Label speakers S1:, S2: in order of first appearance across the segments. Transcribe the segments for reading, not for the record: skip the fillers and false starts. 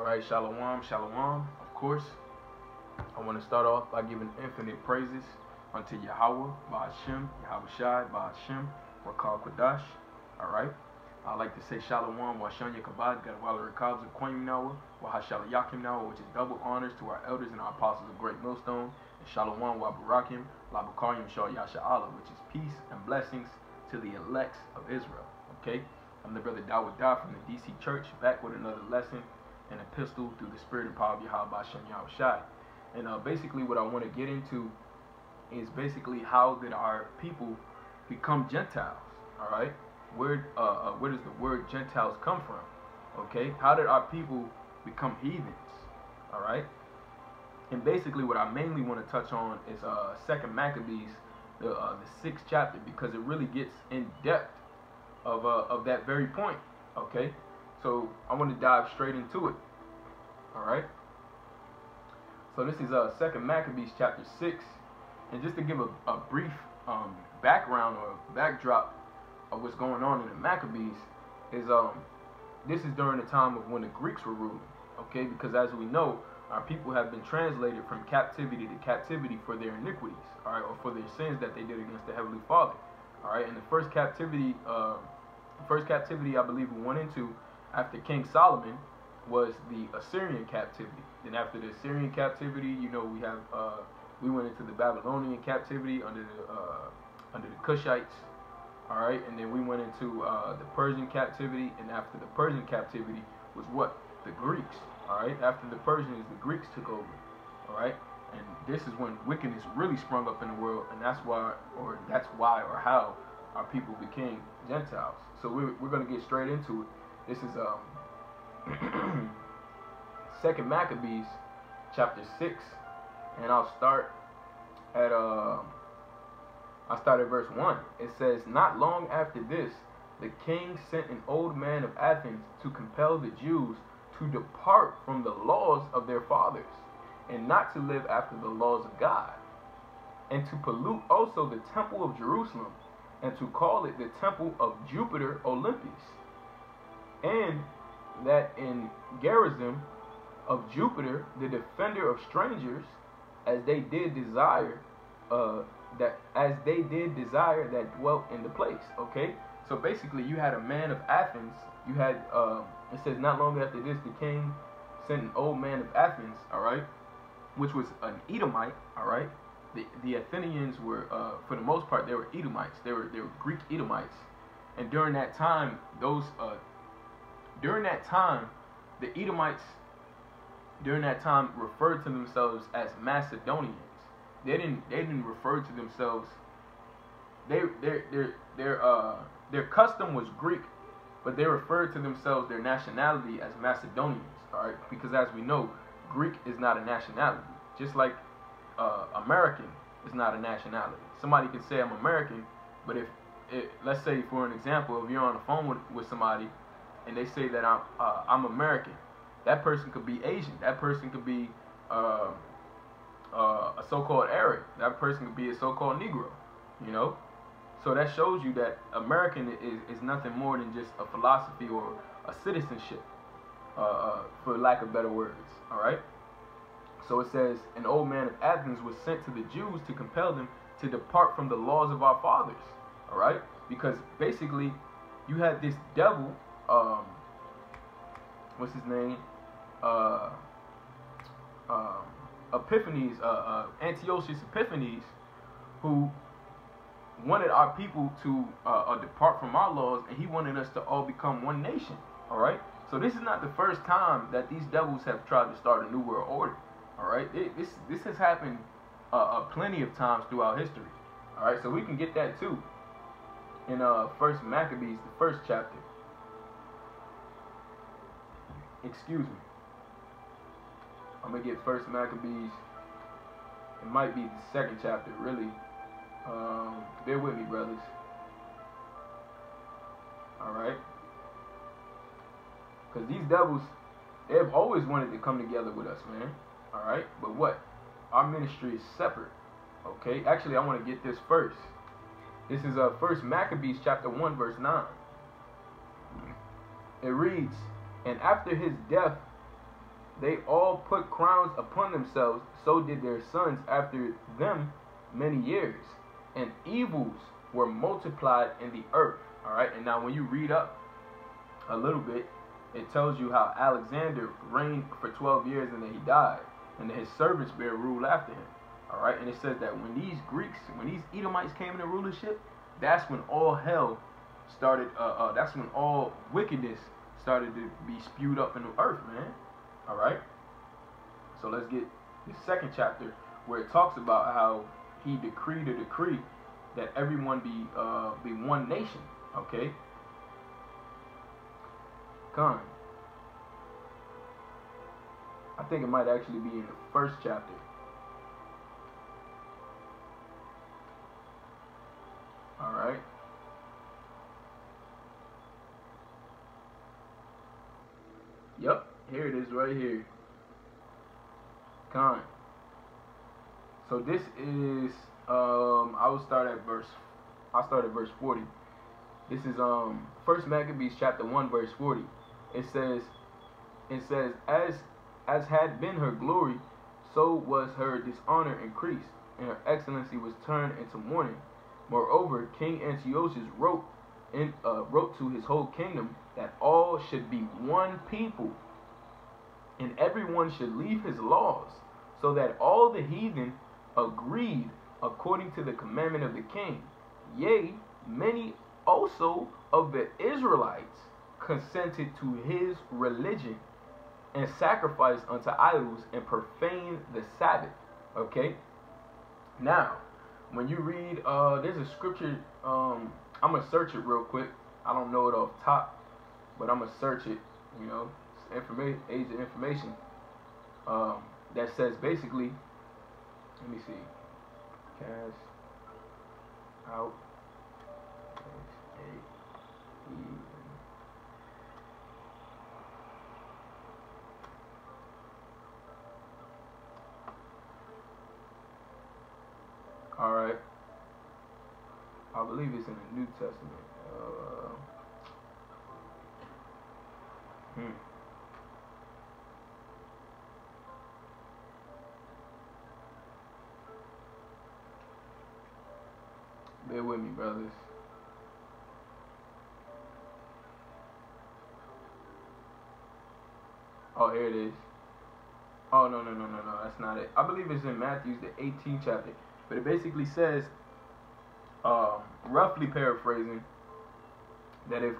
S1: Alright, Shalawam, Shalawam. Of course, I want to start off by giving infinite praises unto YAHAWAH, BAHASHAM, YAHAWASHI, BAHASHAM, RAKAB, QADASH. Alright, I like to say SHALAWAM, SHANYA, KABAWD, GADWALAH, RAKAB, ZAQANYAMNAWA, SHALAYAKYAMNAWA, which is double honors to our elders and our apostles of great Millstone, and SHALAWAM, BARAKYAM, LABACHAARYAM, YASHARAHLA, which is peace and blessings to the elects of Israel. Okay, I'm the brother YAHWAH from the DC Church, back with another lesson, an epistle through the spirit and power of YAHAWASHI. And basically what I want to get into is basically how did our people become Gentiles. Alright, where does the word Gentiles come from? Okay, how did our people become heathens? Alright, and basically what I mainly want to touch on is 2 Maccabees, the 6th chapter, because it really gets in depth of that very point. Okay, so I want to dive straight into it. Alright, so this is 2 Maccabees chapter 6, and just to give a brief background or backdrop of what's going on in the Maccabees is this is during the time of when the Greeks were ruling. Okay, because as we know, our people have been translated from captivity to captivity for their iniquities, alright, or for their sins that they did against the Heavenly Father. Alright, and the first captivity I believe we went into after King Solomon was the Assyrian captivity. Then after the Assyrian captivity, you know, we went into the Babylonian captivity under the Cushites. Alright, and then we went into the Persian captivity, and after the Persian captivity was what? The Greeks. Alright, after the Persians, the Greeks took over. Alright, and this is when wickedness really sprung up in the world, and that's why or how our people became Gentiles. So we're going to get straight into it. This is 2 Maccabees chapter 6, and I'll start at verse 1. It says, "Not long after this, the king sent an old man of Athens to compel the Jews to depart from the laws of their fathers, and not to live after the laws of God, and to pollute also the temple of Jerusalem, and to call it the temple of Jupiter Olympus, and that in Gerizim of Jupiter, the defender of strangers, as they did desire that dwelt in the place." Okay, so basically you had a man of Athens. You had it says, "Not long after this, the king sent an old man of Athens," all right, which was an Edomite. All right, the Athenians were for the most part they were Edomites. They were Greek Edomites, and during that time the Edomites referred to themselves as Macedonians. They didn't refer to themselves. Their custom was Greek, but they referred to themselves, their nationality, as Macedonians. All right, because as we know, Greek is not a nationality, just like American is not a nationality. Somebody can say I'm American, but let's say for an example, if you're on the phone with somebody and they say that I'm American, that person could be Asian. That person could be a so-called Arab. That person could be a so-called Negro. You know, so that shows you that American is nothing more than just a philosophy or a citizenship, for lack of better words. All right. So it says, "An old man of Athens was sent to the Jews to compel them to depart from the laws of our fathers." All right, because basically you had this devil. What's his name? Epiphanes, Antiochus Epiphanes, who wanted our people to depart from our laws, and he wanted us to all become one nation. All right, so this is not the first time that these devils have tried to start a new world order. All right, this has happened plenty of times throughout history. All right, so we can get that too in 1 Maccabees, the 1st chapter. Excuse me. I'm gonna get 1 Maccabees. It might be the 2nd chapter, really. Bear with me, brothers. Alright? Because these devils, they have always wanted to come together with us, man. Alright? But what? Our ministry is separate. Okay? Actually, I want to get this first. This is 1 Maccabees chapter 1, verse 9. It reads, "And after his death, they all put crowns upon themselves, so did their sons after them many years. And evils were multiplied in the earth. Alright, and now when you read up a little bit, it tells you how Alexander reigned for 12 years and then he died. And then his servants bear rule after him. Alright, and it says that when these Greeks, when these Edomites came into rulership, that's when all hell started, that's when all wickedness started to be spewed up in the earth, man. Alright? So let's get the second chapter where it talks about how he decreed a decree that everyone be one nation. Okay? Con. I think it might actually be in the first chapter. Alright. Yep, here it is right here. Con. So this is I'll start at verse 40. This is First Maccabees chapter 1 verse 40. It says as had been her glory, so was her dishonor increased, and her excellency was turned into mourning. Moreover, King Antiochus wrote to his whole kingdom that all should be one people, and everyone should leave his laws, so that all the heathen agreed according to the commandment of the king. Yea, many also of the Israelites consented to his religion, and sacrificed unto idols, and profaned the Sabbath. Okay? Now, when you read, there's a scripture, I'm going to search it real quick. I don't know it off top, but I'm going to search it, you know, it's age of information, that says basically, let me see, cast out heathen. Alright. I believe it's in the New Testament. Bear with me, brothers. Oh, here it is. Oh, no, that's not it. I believe it's in Matthew, the 18th chapter. But it basically says, roughly paraphrasing, that if,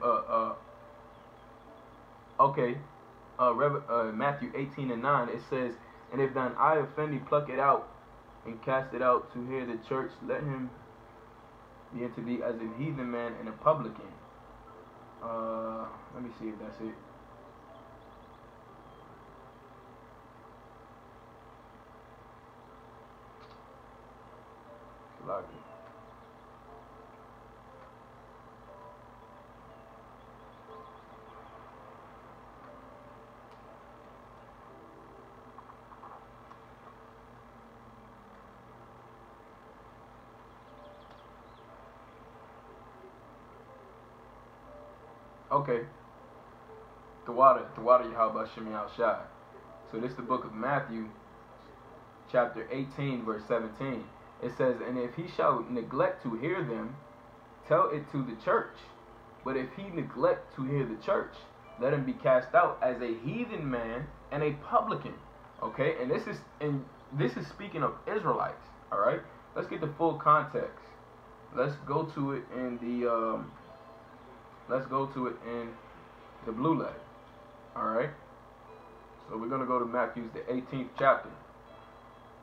S1: Matthew 18:9, it says, and if thine eye offend thee, pluck it out, and cast it out to hear the church. Let him be unto thee as a heathen man and a publican. Let me see if that's it. Okay. The water YAHAWASHI. So this is the book of Matthew, chapter 18, verse 17. It says, and if he shall neglect to hear them, tell it to the church. But if he neglect to hear the church, let him be cast out as a heathen man and a publican. Okay, and this is speaking of Israelites. All right, let's get the full context. Let's go to it in the blue letter. All right, so we're gonna go to Matthew's the 18th chapter.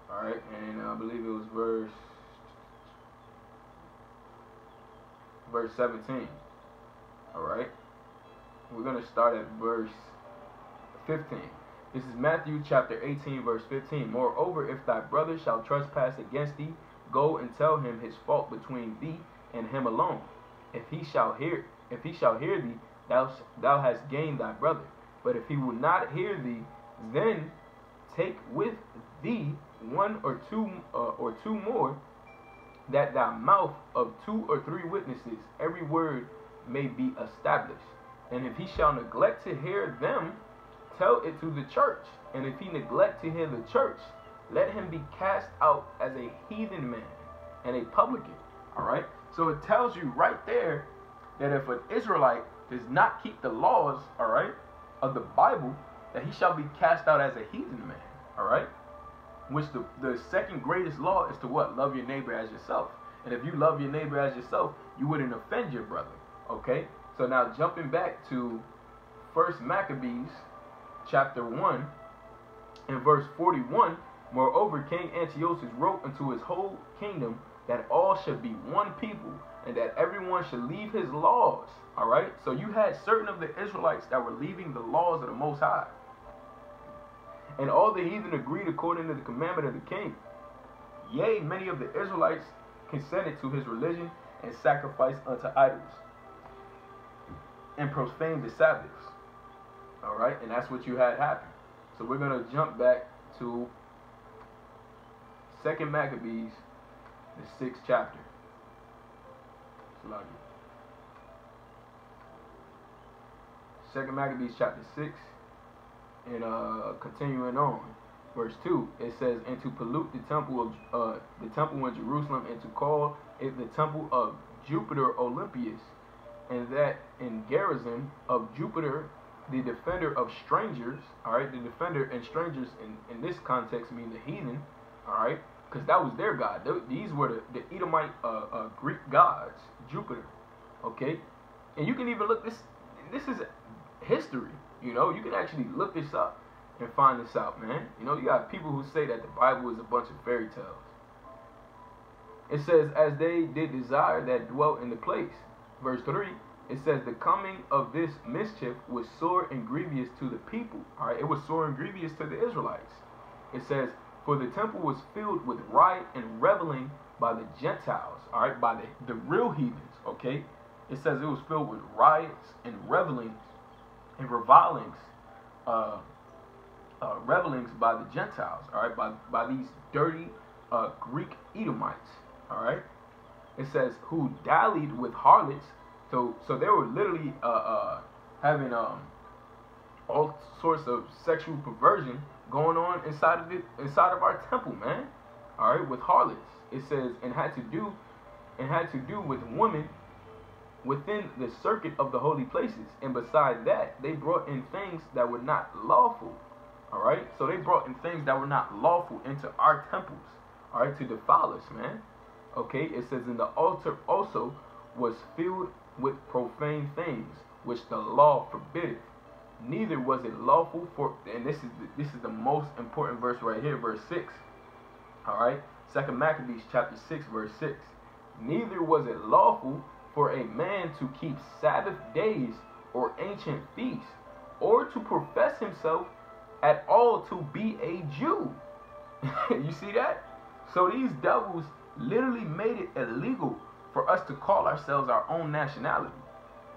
S1: Alright, and I believe it was verse 17. Alright, we're going to start at verse 15. This is Matthew chapter 18, verse 15. Moreover, if thy brother shall trespass against thee, go and tell him his fault between thee and him alone. If he shall hear thee, thou hast gained thy brother. But if he will not hear thee, then take with thee one or two more, that thy mouth of 2 or 3 witnesses every word may be established. And if he shall neglect to hear them, tell it to the church. And if he neglect to hear the church, let him be cast out as a heathen man and a publican. All right. So it tells you right there that if an Israelite does not keep the laws, all right, of the Bible, that he shall be cast out as a heathen man. All right. Which the second greatest law is to what? Love your neighbor as yourself. And if you love your neighbor as yourself, you wouldn't offend your brother. Okay. So now jumping back to 1 Maccabees chapter 1 and verse 41, moreover, King Antiochus wrote unto his whole kingdom that all should be one people, and that everyone should leave his laws. All right. So you had certain of the Israelites that were leaving the laws of the Most High. And all the heathen agreed according to the commandment of the king. Yea, many of the Israelites consented to his religion and sacrificed unto idols and profaned the Sabbaths. All right. And that's what you had happen. So we're going to jump back to 2 Maccabees, the 6th chapter. 2 Maccabees chapter 6, and continuing on, verse 2, it says, and to pollute the temple in Jerusalem, and to call it the temple of Jupiter Olympius, and that in garrison of Jupiter, the defender of strangers. All right, the defender and strangers in this context mean the heathen. All right, because that was their god. These were the Edomite Greek gods, Jupiter. Okay, and you can even look this is history. You know, you can actually look this up and find this out, man. You know, you got people who say that the Bible is a bunch of fairy tales. It says, as they did desire that dwelt in the place. Verse 3, it says, the coming of this mischief was sore and grievous to the people. All right, it was sore and grievous to the Israelites. It says, for the temple was filled with riot and reveling by the Gentiles. All right, by the real heathens. Okay, it says it was filled with riots and revelings and revilings, revelings by the Gentiles. All right, by these dirty Greek Edomites. All right, it says who dallied with harlots. So they were literally having all sorts of sexual perversion going on inside of our temple, man. All right, with harlots. It says and had to do with women within the circuit of the holy places, and beside that, they brought in things that were not lawful. All right, so they brought in things that were not lawful into our temples. All right, to defile us, man. Okay, it says, and the altar also was filled with profane things, which the law forbiddeth. Neither was it lawful for, and this is the most important verse right here, verse 6. All right, 2 Maccabees chapter 6, verse 6. Neither was it lawful for a man to keep Sabbath days or ancient feasts, or to profess himself at all to be a Jew. You see that? So these devils literally made it illegal for us to call ourselves our own nationality.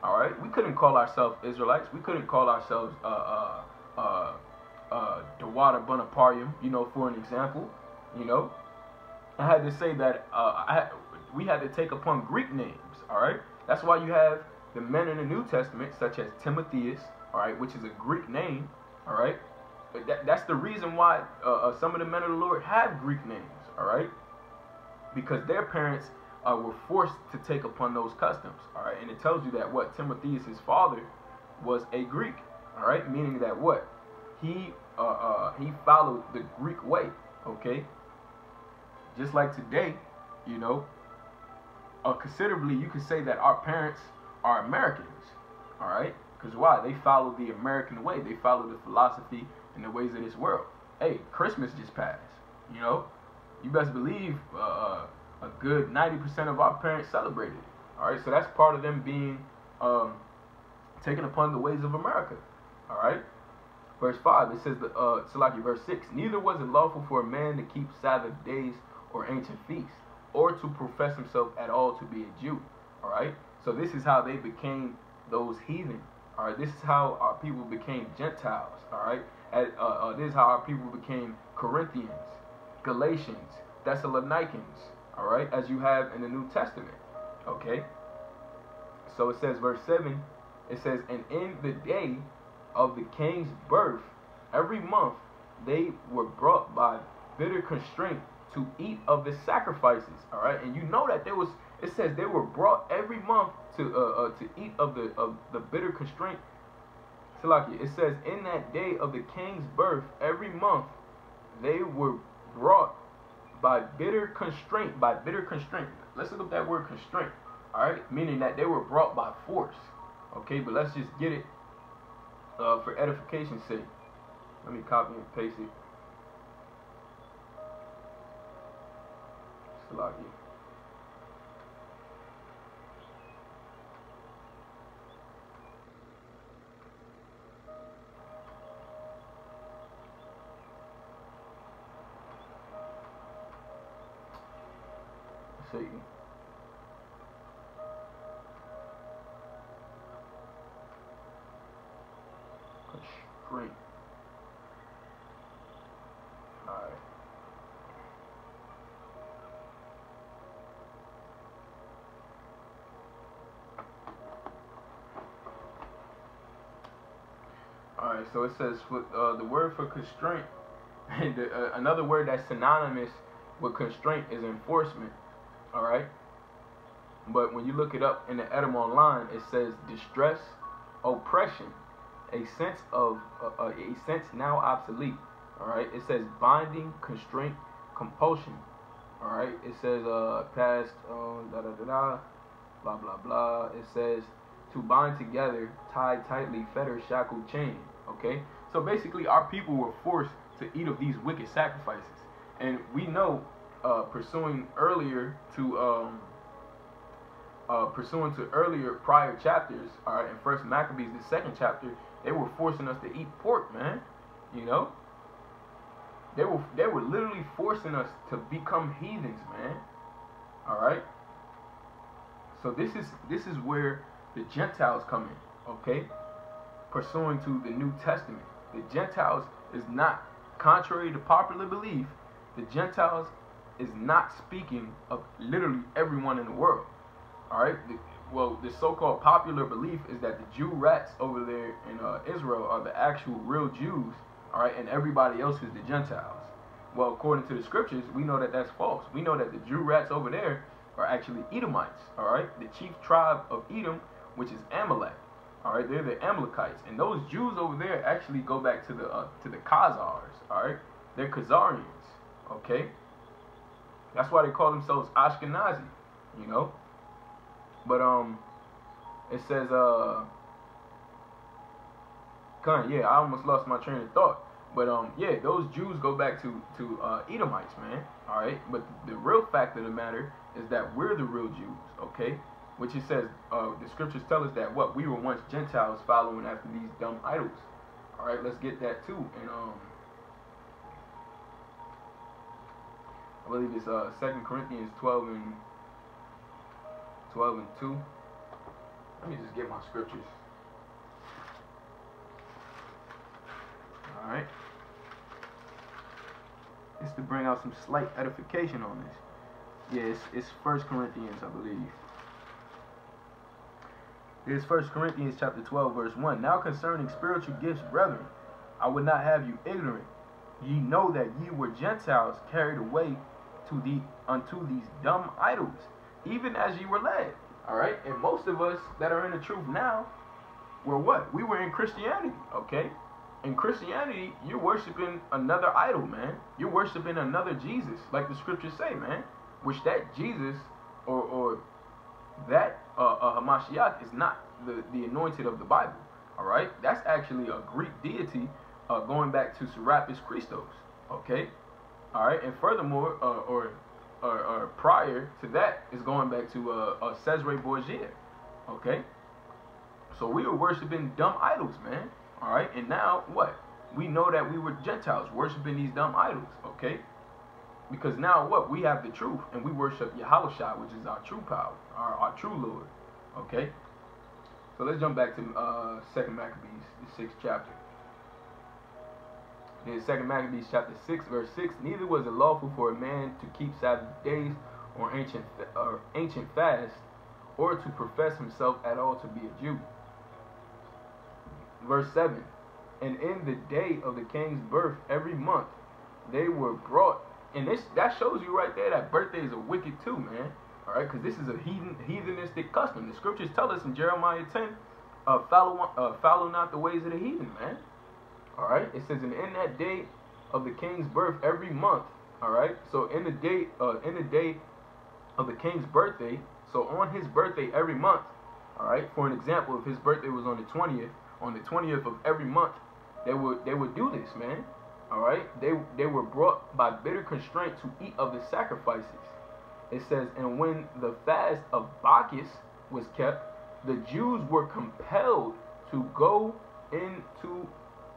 S1: All right, we couldn't call ourselves Israelites. We couldn't call ourselves GADWALAH, you know, for an example. You know, I had to say that we had to take upon Greek names. All right, that's why you have the men in the New Testament, such as Timotheus. All right, which is a Greek name. All right, that's the reason why some of the men of the Lord have Greek names. All right, because their parents were forced to take upon those customs. All right, and it tells you that what Timotheus, his father, was a Greek. All right, meaning that what he followed the Greek way. Okay, just like today, you know, considerably you could say that our parents are Americans. All right, because why? They follow the American way. They follow the philosophy and the ways of this world. Hey, Christmas just passed. You know, you best believe a good 90% of our parents celebrated it. All right, so that's part of them being taken upon the ways of America. All right, verse 5, it says, verse 6, neither was it lawful for a man to keep Sabbath days or ancient feasts, or to profess himself at all to be a Jew. All right, so this is how they became those heathen. All right, this is how our people became Gentiles. All right, this is how our people became Corinthians, Galatians, Thessalonians. All right, as you have in the New Testament. Okay, so it says, verse 7, it says, and in the day of the king's birth, every month they were brought by bitter constraint to eat of the sacrifices. All right, and you know that there was. It says they were brought every month to eat of the bitter constraint. Salaki, it says in that day of the king's birth, every month they were brought by bitter constraint. By bitter constraint. Let's look up that word constraint. All right, meaning that they were brought by force. Okay, but let's just get it for edification's sake. Let me copy and paste it. Salaki. Satan. Constraint. Alright. Alright, so it says the word for constraint, and another word that's synonymous with constraint is enforcement. Alright, but when you look it up in the Edom online, it says distress, oppression, a sense now obsolete. Alright, it says binding, constraint, compulsion. Alright, it says past blah blah blah. It says to bind together, tie tightly, fetter, shackle, chain. Okay, so basically our people were forced to eat of these wicked sacrifices, and we know pursuing to earlier prior chapters, all right, in First Maccabees, the 2nd chapter, they were forcing us to eat pork, man. You know, they were literally forcing us to become heathens, man. All right. So this is where the Gentiles come in, okay? Pursuing to the New Testament, the Gentiles is not, contrary to popular belief, the Gentiles is not speaking of literally everyone in the world. Alright? Well, the so-called popular belief is that the Jew rats over there in Israel are the actual real Jews, alright, and everybody else is the Gentiles. Well, according to the scriptures, we know that that's false. We know that the Jew rats over there are actually Edomites, alright? The chief tribe of Edom, which is Amalek. Alright, they're the Amalekites. And those Jews over there actually go back to the Khazars, alright? They're Khazarians, okay? That's why they call themselves Ashkenazi, you know. But it says yeah, I almost lost my train of thought. But yeah, those Jews go back to Edomites, man. All right. But the real fact of the matter is that we're the real Jews, okay? Which it says the scriptures tell us that what we were once Gentiles following after these dumb idols. All right, let's get that too. And I believe it's 2 Corinthians 12 and 2. Let me just get my scriptures. Alright. Just to bring out some slight edification on this. Yeah, it's 1 Corinthians, I believe. Here's 1 Corinthians chapter 12, verse 1. Now concerning spiritual gifts, brethren, I would not have you ignorant. Ye know that ye were Gentiles carried away unto these dumb idols, even as ye were led. Alright? And most of us that are in the truth now were what? We were in Christianity, okay? In Christianity, you're worshiping another idol, man. You're worshiping another Jesus, like the scriptures say, man. Which that Jesus or that Hamashiach is not the anointed of the Bible. Alright? That's actually a Greek deity going back to Serapis Christos. Okay? Alright, and furthermore, or prior to that is going back to Cesare Borgia. Okay? So we were worshiping dumb idols, man. Alright, and now what? We know that we were Gentiles worshiping these dumb idols, okay? Because now what? We have the truth, and we worship YAHAWASHI, which is our true power, our true Lord, okay? So let's jump back to 2 Maccabees, the 6th chapter. In 2 Maccabees chapter 6, verse 6, neither was it lawful for a man to keep Sabbath days or ancient fasts, or to profess himself at all to be a Jew. Verse 7, And in the day of the king's birth, every month, they were brought. And that shows you right there that birthdays are wicked too, man. All right, because this is a heathenistic custom. The scriptures tell us in Jeremiah 10, follow not the ways of the heathen, man. All right, it says, and in that day of the king's birth, every month. All right, so in the day of the king's birthday, so on his birthday every month. All right, for an example, if his birthday was on the 20th of every month, they would do this, man. All right, they were brought by bitter constraint to eat of the sacrifices. It says, and when the fast of Bacchus was kept, the Jews were compelled to go into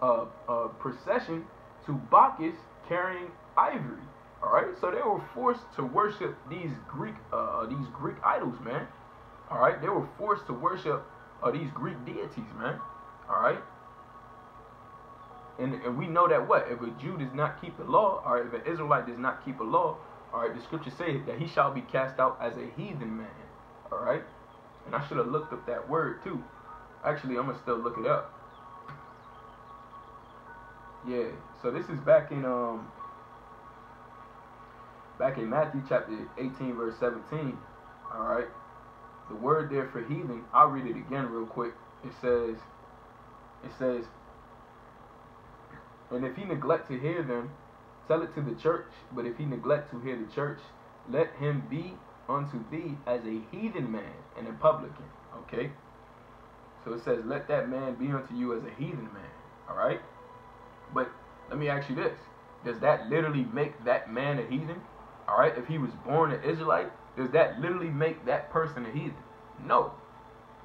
S1: a procession to Bacchus carrying ivory. All right, so they were forced to worship these Greek idols, man. All right, they were forced to worship these Greek deities, man. All right, and we know that what if a Jew does not keep the law, or if an Israelite does not keep a law, all right, the scriptures say that he shall be cast out as a heathen man. All right, and I should have looked up that word too. Actually, I'm gonna still look it up. Yeah, so this is back in Matthew chapter 18 verse 17. All right, the word there for heathen, I'll read it again real quick. It says, and if he neglect to hear them, tell it to the church. But if he neglect to hear the church, let him be unto thee as a heathen man and a publican. Okay, so it says, let that man be unto you as a heathen man. All right, but let me ask you this: does that literally make that man a heathen? All right, if he was born an Israelite, does that literally make that person a heathen? No,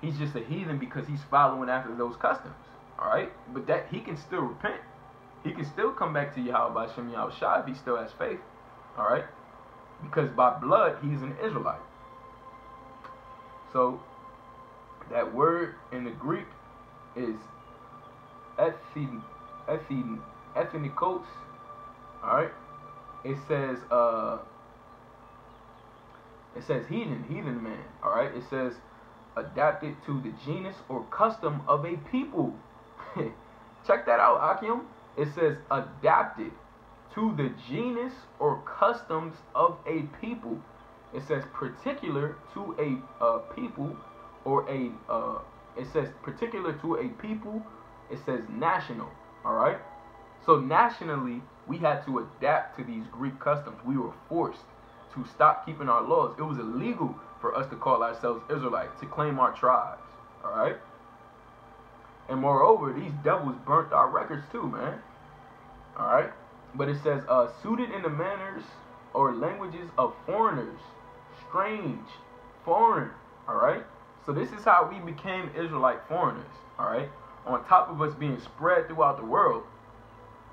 S1: he's just a heathen because he's following after those customs. All right, but that he can still repent. He can still come back to YAHAWASHI if he still has faith. All right, because by blood he's an Israelite. So that word in the Greek is ethnikos. All right, it says heathen man. All right, it says adapted to the genus or custom of a people. Check that out, Akim. It says adapted to the genus or customs of a people. It says particular to a people, or it says particular to a people. It says national. All right, so nationally we had to adapt to these Greek customs. We were forced to stop keeping our laws. It was illegal for us to call ourselves Israelites, to claim our tribes. All right, and moreover, these devils burnt our records too, man. All right, but it says suited in the manners or languages of foreigners, strange, foreign. All right, so this is how we became Israelite foreigners. All right, on top of us being spread throughout the world.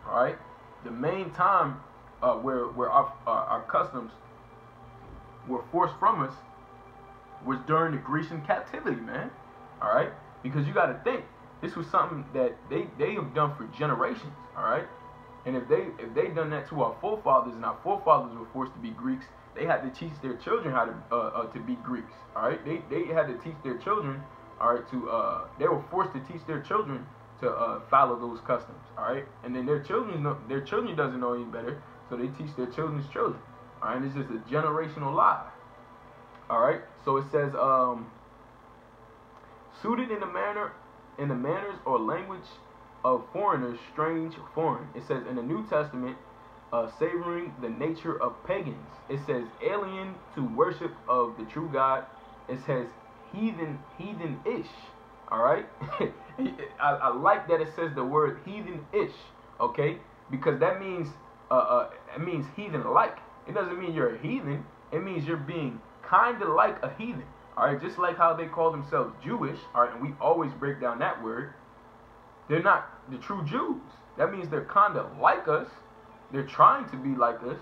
S1: All right, the main time where our customs were forced from us was during the Grecian captivity, man. All right, because you got to think, this was something that they have done for generations. All right, and if they done that to our forefathers, and our forefathers were forced to be Greeks, they had to teach their children how to be Greeks. All right, they had to teach their children. All right, they were forced to teach their children to follow those customs. All right, and then their children doesn't know any better, so they teach their children's children. All right, it's just a generational lie. All right, so it says suited in the manners or language of foreigners, strange, foreign. It says in the New Testament, savoring the nature of pagans. It says alien to worship of the true God. It says heathen-ish. All right, I like that it says the word heathen-ish. Okay, because that means it means heathen-like. It doesn't mean you're a heathen. It means you're being kind of like a heathen. All right, just like how they call themselves Jewish. All right, and we always break down that word. They're not the true Jews. That means they're kind of like us. They're trying to be like us.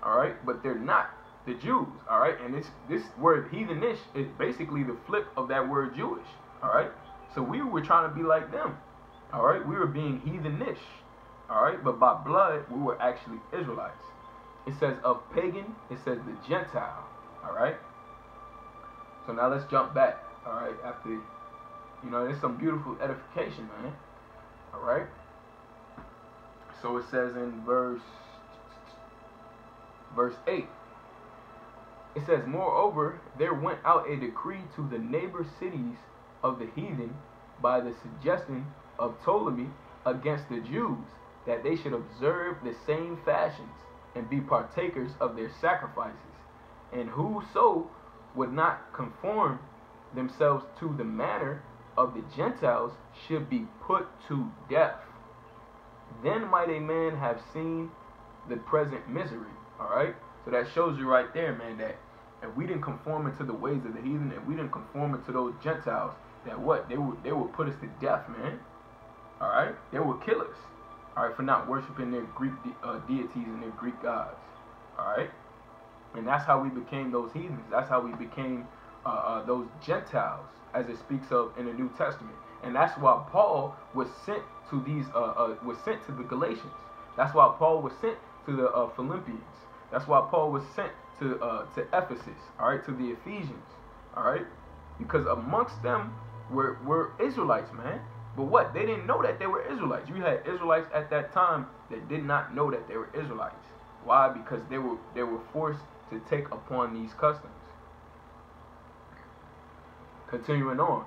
S1: All right, but they're not the Jews. All right, and this word heathenish is basically the flip of that word Jewish. All right, so we were trying to be like them. All right, we were being heathenish. All right, but by blood we were actually Israelites. It says of pagan. It says the Gentile. All right. So now let's jump back. All right, after there's some beautiful edification, man. All right. So it says in verse 8. It says, moreover, there went out a decree to the neighbor cities of the heathen by the suggestion of Ptolemy against the Jews, that they should observe the same fashions and be partakers of their sacrifices. And whoso would not conform themselves to the manner of the Gentiles should be put to death. Then might a man have seen the present misery. Alright? So that shows you right there, man, that if we didn't conform into the ways of the heathen, if we didn't conform into those Gentiles, that what? They would put us to death, man. Alright? They would kill us. Alright, for not worshiping their Greek deities and their Greek gods. Alright? And that's how we became those heathens. That's how we became those Gentiles, as it speaks of in the New Testament. And that's why Paul was sent to these to the Galatians. That's why Paul was sent to the Philippians. That's why Paul was sent to Ephesus, all right, to the Ephesians, all right, because amongst them were Israelites, man. But what? They didn't know that they were Israelites. You had Israelites at that time that did not know that they were Israelites. Why? Because they were forced to take upon these customs. Continuing on,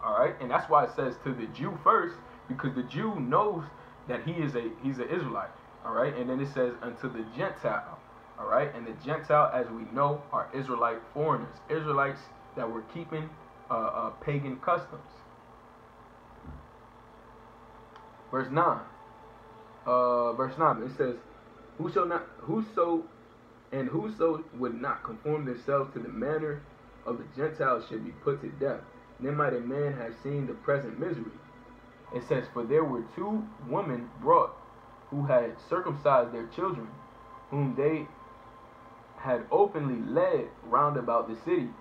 S1: all right, and that's why it says to the Jew first, because the Jew knows that he's an Israelite. All right, and then it says unto the Gentile. All right, and the Gentile, as we know, are Israelite foreigners, Israelites that were keeping pagan customs. Verse 9. It says, whoso would not conform themselves to the manner of the Gentiles should be put to death. Then might a man have seen the present misery. It says, for there were 2 women brought who had circumcised their children, whom they had openly led round about the city,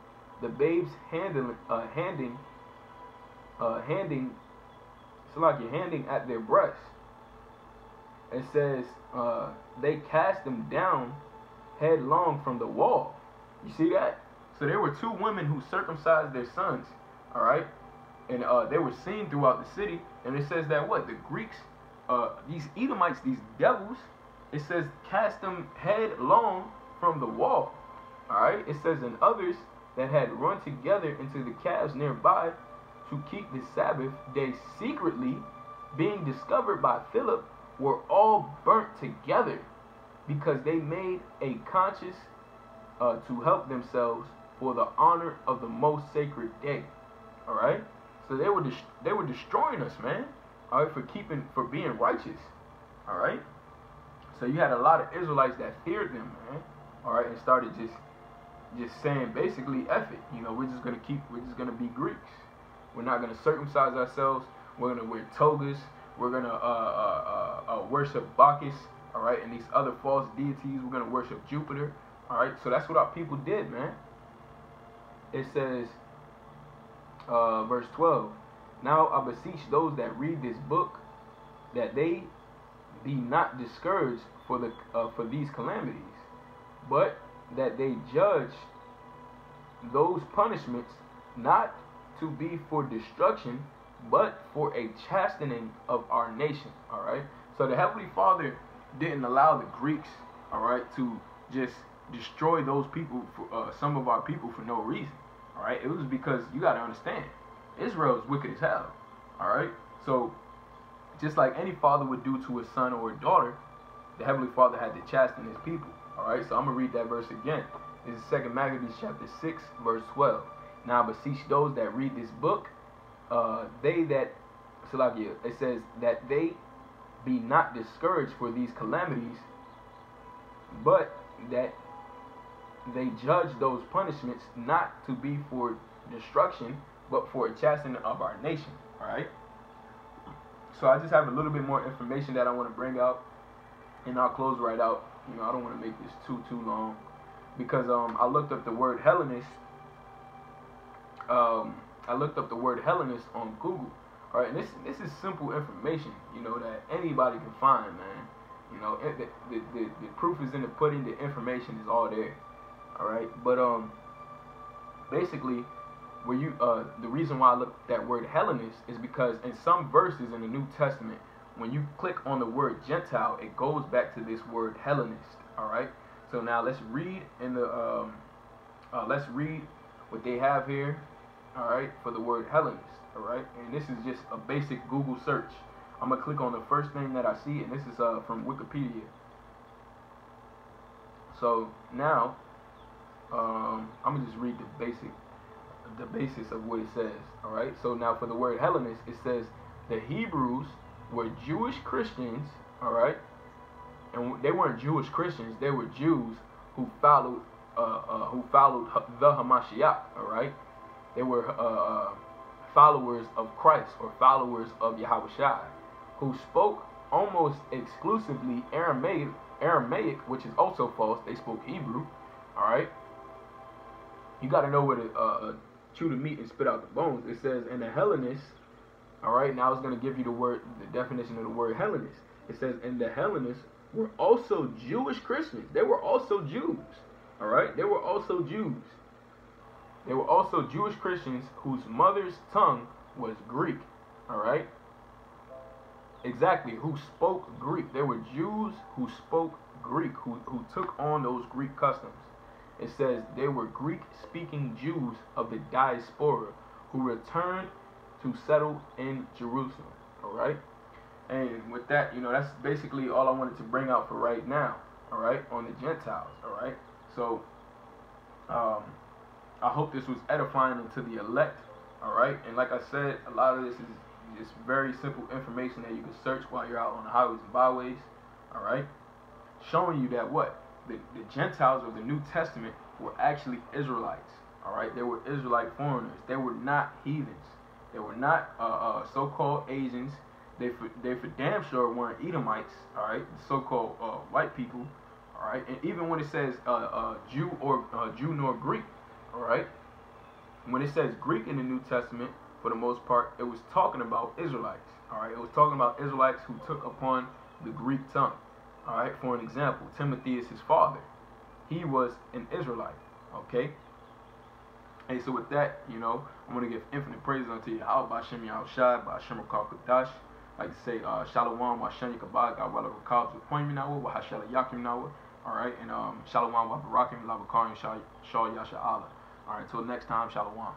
S1: the babes handing at their breasts. It says they cast them down headlong from the wall. You see that? So there were 2 women who circumcised their sons, all right, and they were seen throughout the city. And it says that what? The Greeks, these Edomites, these devils, it says cast them headlong from the wall. Alright, it says, and others that had run together into the caves nearby to keep the Sabbath day secretly, being discovered by Philip, were all burnt together, because they made a conscience to help themselves for the honor of the most sacred day. Alright, so they were destroying us, man. Alright, for being righteous. Alright, so you had a lot of Israelites that feared them, man. Alright, and started just saying basically, F it. You know, we're just gonna be Greeks. We're not gonna circumcise ourselves. We're gonna wear togas. We're gonna worship Bacchus. Alright, and these other false deities. We're gonna worship Jupiter. Alright, so that's what our people did, man. It says, verse 12. Now I beseech those that read this book, that they be not discouraged for these calamities, but that they judge those punishments not to be for destruction, but for a chastening of our nation. All right. So the Heavenly Father didn't allow the Greeks, all right, to just destroy those people, some of our people, for no reason. All right. It was because you got to understand, Israel is wicked as hell. All right. So just like any father would do to his son or a daughter, the Heavenly Father had to chasten his people. All right. So I'm gonna read that verse again. This is 2 Maccabees chapter 6, verse 12. Now I beseech those that read this book, it says that they be not discouraged for these calamities, but that they judge those punishments not to be for destruction, but for a chastening of our nation. Alright? So I just have a little bit more information that I want to bring out, and I'll close right out. You know, I don't want to make this too long, because I looked up the word Hellenist. I looked up the word Hellenist on Google. Alright, and this is simple information, you know, that anybody can find, man. You know, the proof is in the pudding. The information is all there. Alright, but basically, where you the reason why I looked at that word Hellenist is because in some verses in the New Testament, when you click on the word Gentile, it goes back to this word Hellenist. All right. So now let's read in the let's read what they have here. All right, for the word Hellenist. All right, and this is just a basic Google search. I'm gonna click on the first thing that I see, and this is from Wikipedia. So now I'm gonna just read the basis of what it says. All right. So now for the word Hellenist, it says the Hebrews were Jewish Christians. All right, and they weren't Jewish Christians; they were Jews who followed the Hamashiach. All right, they were followers of Christ, or followers of Yahawashi, who spoke almost exclusively Aramaic, which is also false. They spoke Hebrew. All right. You got to know where to chew the meat and spit out the bones. It says, in the Hellenists, all right, now it's going to give you the definition of the word Hellenist. It says, and the Hellenists were also Jewish Christians. They were also Jews. All right, they were also Jews. They were also Jewish Christians whose mother's tongue was Greek. All right, exactly, who spoke Greek. They were Jews who spoke Greek, who took on those Greek customs. It says they were Greek-speaking Jews of the diaspora who returned to settle in Jerusalem. All right, and with that, that's basically all I wanted to bring out for right now. All right, on the Gentiles. All right, so I hope this was edifying to the elect. All right, and like I said, a lot of this is just very simple information that you can search while you're out on the highways and byways. All right, showing you that the Gentiles of the New Testament were actually Israelites. All right, they were Israelite foreigners. They were not heathens. They were not so-called Asians. They for damn sure weren't Edomites. All right, so-called white people. All right, and even when it says Jew nor Greek, all right, when it says Greek in the New Testament, for the most part, it was talking about Israelites. All right, it was talking about Israelites who took upon the Greek tongue. All right, for an example, Timothy is his father. He was an Israelite. Okay. Hey, so with that, I'm going to give infinite praise unto Yahawah, BAHASHAM, YAHWASHI, BAHASHAM, RAKAB. Like to say, SHALAWAM, SHANYA, KABAWD, GADWALAH, RAKAB, ZAQANYAMNAWA, SHALAYAKYAMNAWA. All right, and SHALAWAM, BARAKYAM, LABACHAARYAM, SHAL, YASHARAHLA. All right, until next time, SHALAWAM.